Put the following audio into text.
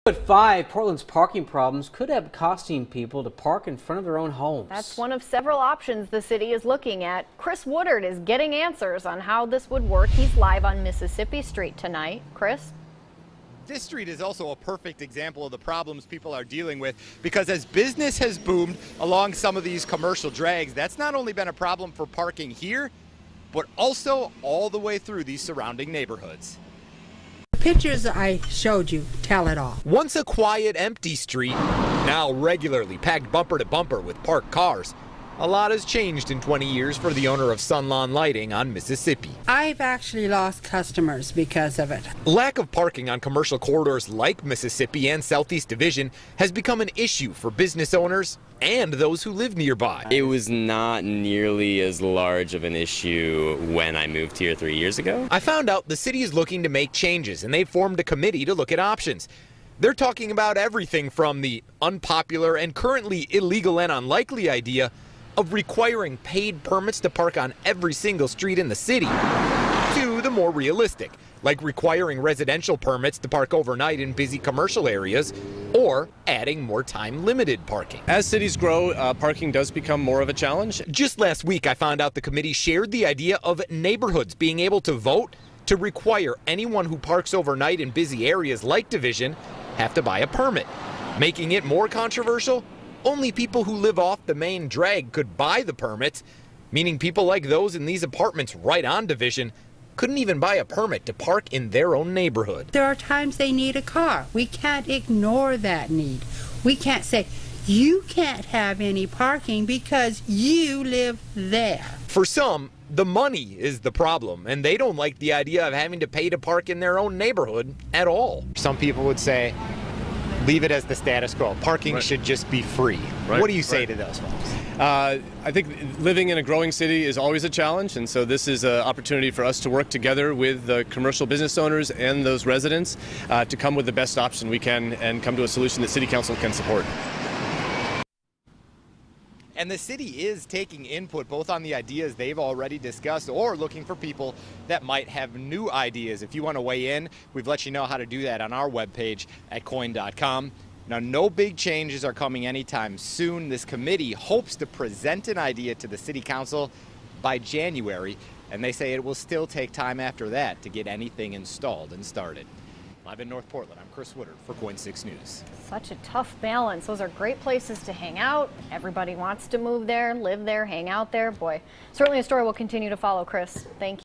At 5, Portland's parking problems could have costing people to park in front of their own homes. That's one of several options the city is looking at. Chris Woodard is getting answers on how this would work. He's live on Mississippi Street tonight. Chris? This street is also a perfect example of the problems people are dealing with, because as business has boomed along some of these commercial drags, that's not only been a problem for parking here, but also all the way through these surrounding neighborhoods. The pictures I showed you tell it all. Once a quiet, empty street, now regularly packed bumper to bumper with parked cars. A lot has changed in 20 years for the owner of Sunlawn Lighting on Mississippi. I've actually lost customers because of it. Lack of parking on commercial corridors like Mississippi and Southeast Division has become an issue for business owners and those who live nearby. It was not nearly as large of an issue when I moved here 3 years ago. I found out the city is looking to make changes, and they've formed a committee to look at options. They're talking about everything from the unpopular and currently illegal and unlikely idea of requiring paid permits to park on every single street in the city, to the more realistic, like requiring residential permits to park overnight in busy commercial areas, or adding more time-limited parking. As cities grow, parking does become more of a challenge. Just last week, I found out the committee shared the idea of neighborhoods being able to vote to require anyone who parks overnight in busy areas like Division have to buy a permit. Making it more controversial, only people who live off the main drag could buy the permits, meaning people like those in these apartments right on Division couldn't even buy a permit to park in their own neighborhood. There are times they need a car. We can't ignore that need. We can't say, you can't have any parking because you live there. For some, the money is the problem, and they don't like the idea of having to pay to park in their own neighborhood at all. Some people would say, leave it as the status quo. Parking should just be free. What do you say to those folks? I think living in a growing city is always a challenge, and so this is an opportunity for us to work together with the commercial business owners and those residents to come with the best option we can and come to a solution that City Council can support. And the city is taking input both on the ideas they've already discussed or looking for people that might have new ideas. If you want to weigh in, we've let you know how to do that on our webpage at coin.com. Now, no big changes are coming anytime soon. This committee hopes to present an idea to the city council by January, and they say it will still take time after that to get anything installed and started. Live in North Portland, I'm Chris Woodard for KOIN 6 News. Such a tough balance. Those are great places to hang out. Everybody wants to move there, live there, hang out there. Boy, certainly a story we'll continue to follow, Chris. Thank you.